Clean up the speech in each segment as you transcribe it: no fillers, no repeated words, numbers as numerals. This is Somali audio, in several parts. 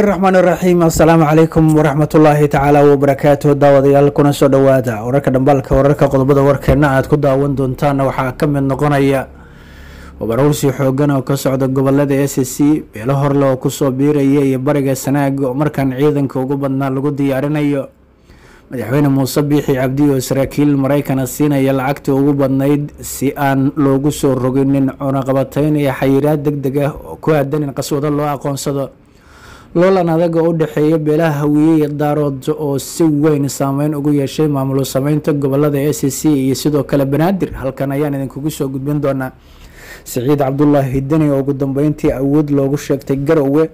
الرحمن الرحيم السلام عليكم ورحمة الله تعالى وبركاته داوديال كنا soo dhawaada wararka dhambalka wararka qodobada warkeena aad ku daawan doontaan waxaa ka mid noqonaya wabarowsi xoogan oo ka socda gobolada SSC beelo horle oo ku soo biiraya iyo bariga Sanaag markan ciidanka ugu badnaa lagu diyaarinayo madaxweyne Muuse Biixi Cabdi oo saraakiil Mareykan siinaya lacagta ugu badnayd si aan loogu soo roginin cunaqabatayn iyo xayiraad degdeg ah oo ku aadan in qaswada loo aqoonsado loolan adag oo u dhaxeeya beelaha Hawiye Daarood oo si weyn saameyn ugu yeeshay maamul sameynta gobolada SSC iyo sidoo kale Banaadir halkan ayaan idinkugu soo gudbin doonaa Saciid Cabdullaahi Dani oo ugu dambeyntii awood loogu sheegtay Garowe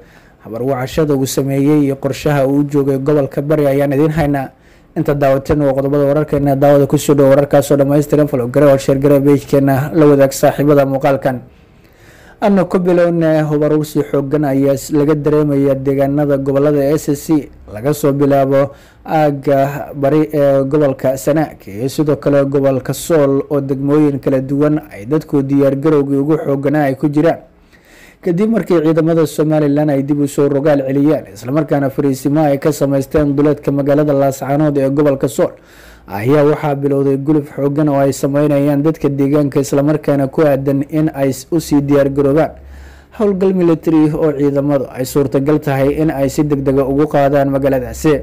habar wacashada uu sameeyay iyo qorshaha uu joogay gobolka Bari ayaan idin haynaa inta daawatan oo qodobada wararkeena daawada ku soo dhow wararkaas oo dhameystiran follow gareeyo share gareeyo page-keena la wadaag saaxiibada muuqaalkan أنا كبلون هبروسي حقنا يس لقد دريمة deegaanada gobolada SSC laga soo bilaabo aaga bari gobolka Sanaag iyo sidoo kale gobolka Sool oo degmooyin kala duwan ay dadku diyaar garowga ugu xooganaa ay ku jiraan kadib markii ciidamada Soomaaliland ay dib u soo rogaal celiyeen isla markaana fariisimo ay ka sameysteen duleedka magaalada Laascaanood ee gobolka Sool ayaa waxaa bilowday guluf xoogan oo ay sameynayaan dadka deegaanka isla markaana ku aadan in ay u sii diyaar garoobaan howlgal military oo ciidamadu ay suurtagal tahay in ay si degdeg ah ugu qaadaan magaaladaasi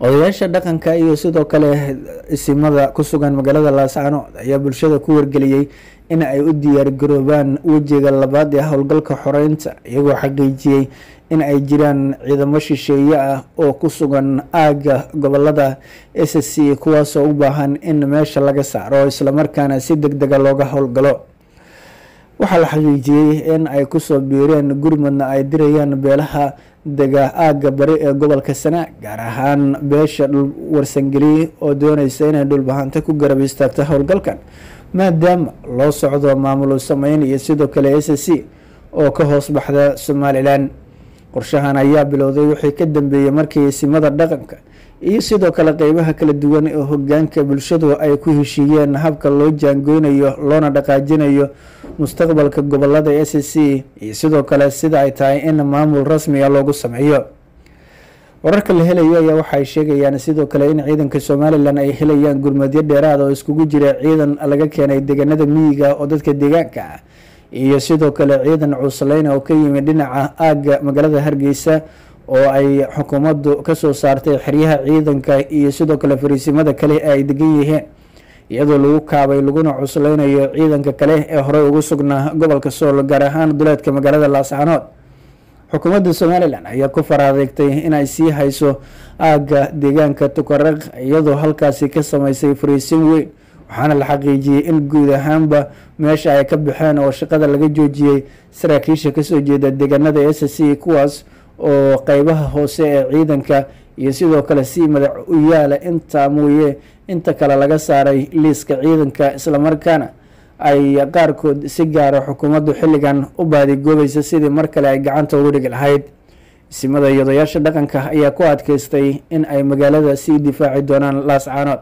odayaasha dhaqanka iyo sidoo kale isimada ku sugan magaalada Laascaanood ayaa bulshada ku wargeliyay in ay u diyaar garoobaan wajiga labaad ee howlgalka xoreynta iyagoo xaqiijiyay in ay jiraan ciidamo shisheeye ah oo ku sugan aaga gobolada SSC kuwaas oo u baahan in meesha laga saaro isla markaana si degdeg ah looga howlgalo waxaa la xaqiijiyay in ay ku soo biireen gurmadna ay dirayaan beelaha dega aaga bari ee gobolka Sanaag gaar ahaan beesha warsangeli oo doonaysa inay dhulbahanta ku garab istaagto howlgalkan maadaama loo socdo maamul sameyn iyo sidoo kale SSC oo ka hoos baxda Somaliland qorshahan ayaa bilowday wixii ka dambeeyay markii isimada dhaqanka iyo sidoo kale qaybaha kala duwan ee hoggaanka bulshadu ay ku heshiiyeen habka loo jaangoonayo loona dhaqaajinayo mustaqbalka gobolada SSC iyo sidoo kale sida ay tahay in maamul rasmi ah loogu sameeyo wararka la helayo ayaa waxay sheegayaan sidoo kale in ciidanka Soomaaliland ay helayaan gurmadyo dheeraad oo iskugu jira ciidan laga keenay deegaanada miyiga oo dadka deegaanka ah iyo sidoo kale ciidan cuslayn oo ka yimid dhinaca aaga magaalada Hargeysa oo ay xukuumaddu ka soo saartay xiriyaha ciidanka iyo sidoo kale fariisimada kale ay degan yihiin iyadoo lagu kaabay laguna cuslaynayo ciidanka kale ee hore ugu sugnaa gobolka Sool gaar ahaan duleedka magaalada Laascaanood xukuumadda Soomaaliland ayaa ku faraadeegtay in ay sii hayso aaga deegaanka Tukaraq iyadoo halkaasi ka sameysay fariisin weyn waxaana la xaqiijiyay in guud ahaanba meesha ay ka baxeen oo shaqada laga joojiyay saraakiisha ka soo jeeda deegaanada SSC kuwaas oo qaybaha hoose ee ciidanka iyo sidoo kale si madax u yaala inta mooye inta kale laga saaray liiska ciidanka isla markaana ay qaarkood si gaar ah xukuumaddu xilligan u baadigoobaysa sidii mar kale ay gacanta ugu dhigi lahayd isimada iyo odayaasha dhaqanka ayaa ku adkaystay in ay magaalada sii difaaci doonaan Laascaanood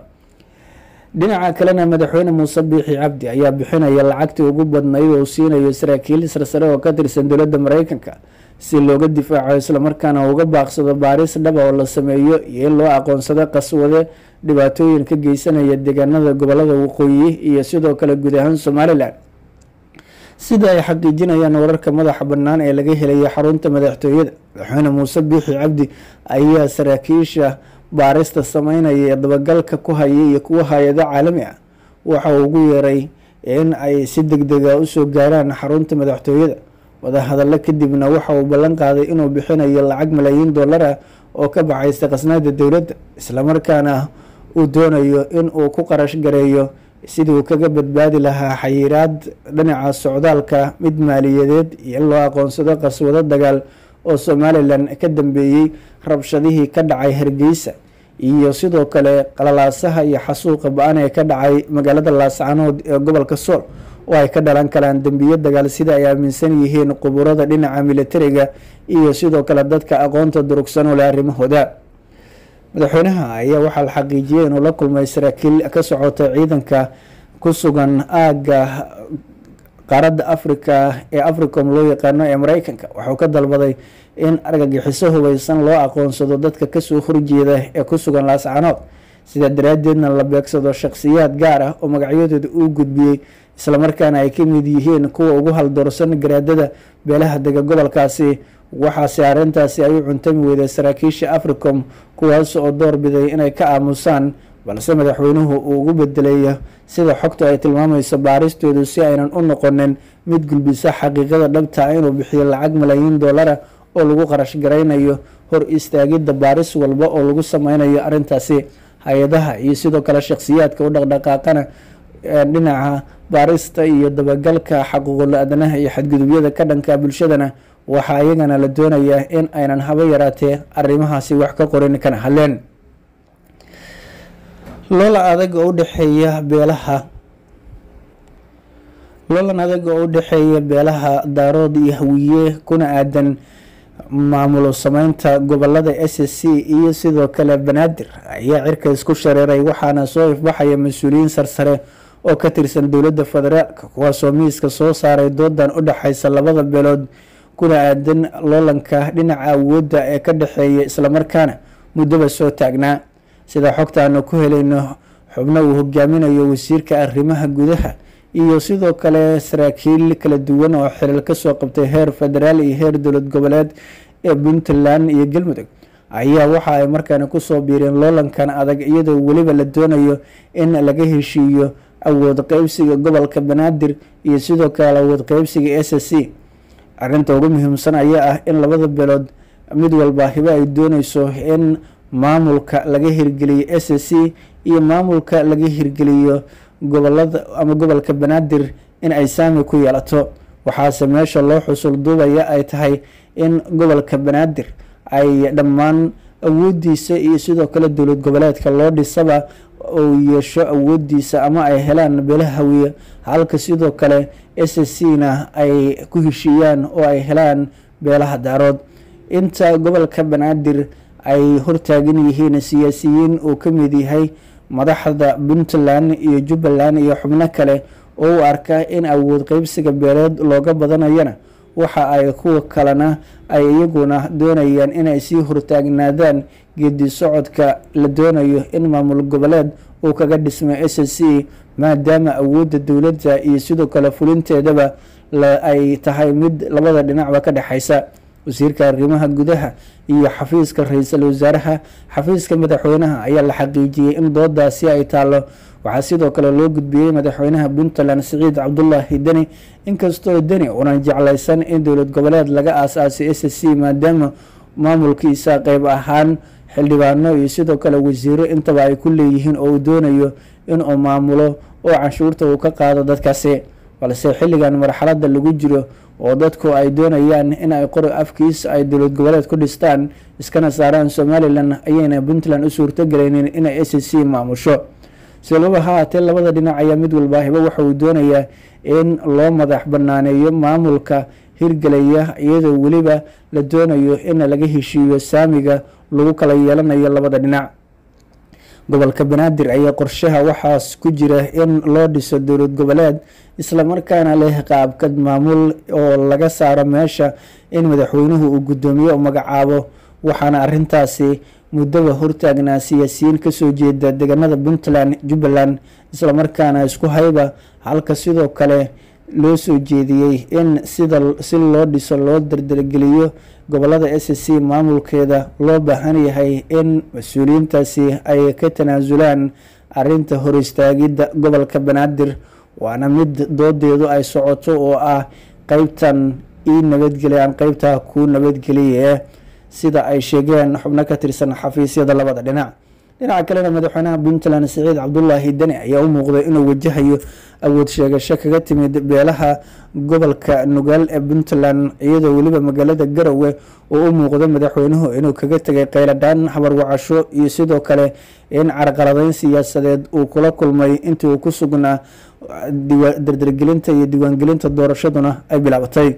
dhinaca kalena madaxweyne Muuse Biixi Cabdi ayaa bixinaya lacagtii ugu badnayd oo siinayo saraakiil sarsare oo ka tirsan dowladda Mareykanka si looga difaaco isla markaana uga baaqsado baaris dhab oo la sameeyo iyo in loo aqoonsado qaswade dhibaatooyin ka geysanaya deegaanada gobolada waqooyi iyo sidoo kale guud ahaan Somaliland sida ay xaqiijinayaan wararka madaxa bannaan ee laga helay xarunta madaxtooyada madaxweyne Muuse Biixi Cabdi ayaa saraakiisha baarista sameynaya dabagalka ku hayay iyo kuwa hay'ado caalami ah waxa uu ugu yeeray in ay si degdeg ah u soo gaaraan xarunta madaxtooyada wada hadallo kadibna waxa uu ballan qaaday inuu bixinayo lacag malaayiin dollar ah oo ka baxaysa qasnaada dowladda isla markaana uu doonayo in uu ku qarash gareeyo sidii uu kaga badbaadi lahaa xayiraad dhinaca socdaalka mid maaliyadeed iyo in loo aqoonsado qaswado dagaal oo Somaliland ka dambeeyay rabshadihii ka dhacay Hargeysa iyo sidoo kale qalalaasaha iyo xasuuqa ba'an ee ka dhacay magaalada Laascaanood ee gobolka Sool oo ay ka dhalan karaan dambiyo dagaal sida ay aaminsan yihiin quburada dhinaca militariga iyo sidoo kale dadka aqoonta durugsan oo leh arrimahooda madaxweynaha ayaa waxaa la xaqiijiyay inuu la kulmay saraakiil ka socota ciidanka ku sugan aaga qaaradda africa ee africom loo yaqaano ee mareykanka wuxuu ka dalbaday in argagixiso hubeysan loo aqoonsado dadka kasoo horjeeda ee ku sugan laascaanood, sidaa daraadeedna la beegsado shakhsiyaad gaar ah oo magacyadooda uu gudbiyey, islamarkaana ay ka mid yihiin kuwa ugu haldoorsan garaadada beelaha dega gobolkaasi. waxaase arrintaasi ay u cuntami weyday saraakiisha africom, kuwaas oo doorbiday inay ka aamusaan, balse madaxweynuhu uu ugu bedeleeyo sida xogtu ay tilmaamayso baaristoodu si aynan u noqonin mid gulbisa xaqiiqada dhabta ah inuu bixiyo lacag malaayiin doolara oo lagu qarash garaynayo hor istaagidda baaris walba oo lagu sameynayo arrintaasi. hay-adaha iyo sidoo kale shakhsiyaadka u dhaqdhaqaaqana dhinaca baarista iyo dabagalka xaquuqul aadanaha iyo xadgudubyada ka dhanka bulshadana waxaa iyagana la doonayaa in aynan haba yaraatee arrimahaasi wax ka qorin kana hadleen. loolan adag oo u dhexeeya beelaha daarood iyo hawiye kuna aadan maamulo sameynta gobolada SSC iyo sidoo kale banaadir ayaa cirka isku shareeray, waxaana soo ifbaxaya mas-uuliyiin sarsare oo ka tirsan dowladda federaalka kuwaasoo miiska soo saaray doodan u dhexeysa labada beelood kuna aadan loolanka dhinaca awoodda ee ka dhexeeya islamarkaana muddaba soo taagnaa. sida xogta aanu ku helayno xubno uu hogaaminayo wasiirka arrimaha gudaha iyo sidoo kale saraakiil kala duwan oo xilal kasoo qabtay heer federaal iyo heer dowlad goboleed ee puntland iyo galmudug ayaa waxa ay markaana kusoo biireen loolankan adag, iyadoo weliba la doonayo in laga heshiiyo awood qeybsiga gobolka banaadir iyo sidoo kale awood qeybsiga SSC. arrinta ugu muhiimsan ayaa ah in labada beelood mid walba hibo ay dooneyso in maamulka laga hirgeliyo SSC iyo maamulka laga hirgeliyo gobolada ama gobolka banaadir in ay saami ku yeelato. waxaase meesha loo xusul duubaya ay tahay in gobolka banaadir ay dhammaan awoodiisa iyo sidoo kale dowlad goboleedka loo dhisaba uu yeesho awoodiisa ama ay helaan beelaha hawiye, halka sidoo kale SSC-na ay ku heshiiyaan oo ay helaan beelaha daarood. inta gobolka banaadir ay hortaagan yihiin siyaasiyiin uu ka mid yahay madaxda puntland iyo jubbaland iyo xubno kale oo u arka in awood qeybsiga beeleed looga badanayana, waxa ay kuwa kalena ay iyaguna doonayaan inay sii hortaagnaadaan geedi socodka la doonayo in maamul goboleed uu kaga dhismo SSC, maadaama awoodda dowladda iyo sidoo kale fulinteedaba ay tahay mid labada dhinacba ka dhexeysa. wasiirka arrimaha gudaha iyo xafiiska ra-iisul wasaaraha xafiiska madaxweynaha ayaa la xaqiijiyey in doodaasi ay taalo. waxaa sidoo kale loo gudbiyey madaxweynaha puntland siciid cabdulaahi deni, inkastoo deni uunan jeclaysan in dowlad goboleed laga aasaasay SSC maadaama maamulkiisa qeyb ahaan xildhibaano iyo sidoo kale wasiiro intaba ay ku leeyihiin oo uu doonayo inuu maamulo oo canshuurta uu ka qaado dadkaasi. balse xilligan marxalada lagu jiro oo dadku ay doonayaan in ay qori afkiis ay dowlad goboleed ku dhistaan iskana saaraan somalilan ayayna puntland u suurtagelaynin inay SSC maamusho. silaba haatee labada dhinac ayaa mid walba hibo waxa uu doonayaa in loo madax banaaneeyo maamulka hirgelaya, iyadoo weliba la doonayo in laga heshiiyo saamiga lagu kala yeelanayo labada dhinac. gobolka banaadir ayaa qorshaha waxaas ku jira in loo dhiso dowlad goboleed islamarkaana leh qaabkad maamul oo laga saaro meesha in madaxweynuhu uu guddoomiye u magacaabo, waxaana arrintaasi muddaba hortaagnaa siyaasiyiin kasoo jeeda deegaanada puntland jubbaland islamarkaana isku hayba, halka sidoo kale loo soo jeediyey in si loo dhiso loo dardargeliyo gobolada SSC maamulkeeda loo baahan yahay in mas-uuliyiintaasi ay ka tanaasulaan arinta hor istaagidda gobolka banaadir. waana mid doodeedu ay socoto oo ah qeybtan ii nabadgeliyaan qeybta ku nabadgeliye, sida ay sheegeen xubno ka tirsan xafiisyada labada dhinac. dhinaca kalena madaxweynaha puntland siciid cabdulaahi deni ayaa u muuqday inuu wajahayo awood sheegasho kaga timid beelaha gobolka nugaal ee puntland, iyadoo weliba magaalada garowe oo u muuqdo madaxweynuhu inuu kaga tegay qayladhaan habarwacasho iyo sidoo kale in carqaladeyn siyaasadeed uu kula kulmay intii uu ku sugnaa dardargelinta iyo diiwaangelinta doorashaduna ay bilaabatay.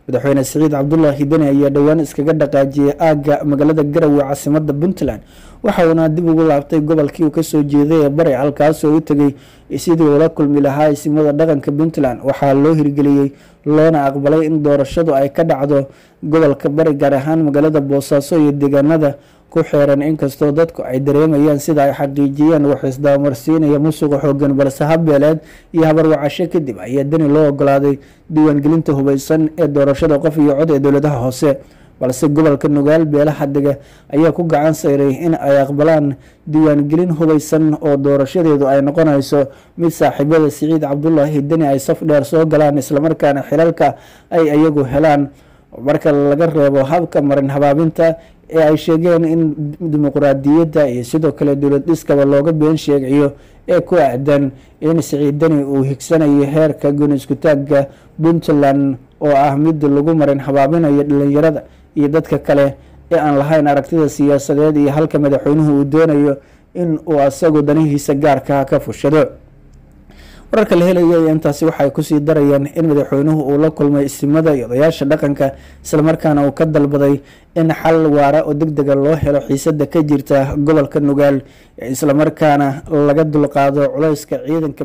madaxweyne Siciid Cabdullaahi Dani ayaa dhowaan iskaga dhaqaajiyay aaga magaalada Garowe caasimadda Puntland waxa uuna dib ugu laabtay gobolkii uu ka soo jeeday ee Bari halkaas oo uu tagay sidii uu la kulmi lahaa ismada dhaqanka Puntland waxaa loo hirgeliyay loona aqbalay in doorashadu ay ka dhacdo gobolka Bari gaar ahaan magaalada Boosaaso iyo deegaanada ku xeeran inkastoo dadku ay dareemayaan sida ay xaqiijiyeen wax isdaamarsiinaya musuq xoogan balse habbeeleed iyo habarwacasho kadib ayaa Dani loo ogolaaday diiwaangelinta hubeysan ee doorashada qof iyo cod ee dowladaha hoose balse gobolka Nugaal beelaha dega ayaa ku gacan sayray in ay aqbalaan diiwaangelin hubeysan oo doorashadeedu ay noqonayso mid saaxiibada Siciid Cabdullaahi Dani ay saf dheer soo galaan isla markaana xilalka ay ayagu helaan marka laga reebo habka marin habaabinta ee ay sheegeen in dimuqraadiyadda iyo sidoo kale dowlad dhiskaba looga been sheegayo ee ku aadan in Siciid Dani uu higsanayo heerka gooni isku taagga Puntland oo ah mid lagu marin habaabinayo dhalinyarada iyo dadka kale ee aan lahayn aragtida siyaasadeed iyo halka madaxweynuhu uu doonayo in uu asagu danihiisa gaarka ka fushado wararka la helaya intaasi waxay ku sii darayaan in madaxweynuhu uu la kulmay ismada iyo odayaasha dhaqanka isla markaana uu ka dalbaday in xal waara oo degdeg loo helo xiisada ka jirta gobolka Nugaal isla markaana laga dulqaado culayska ciidanka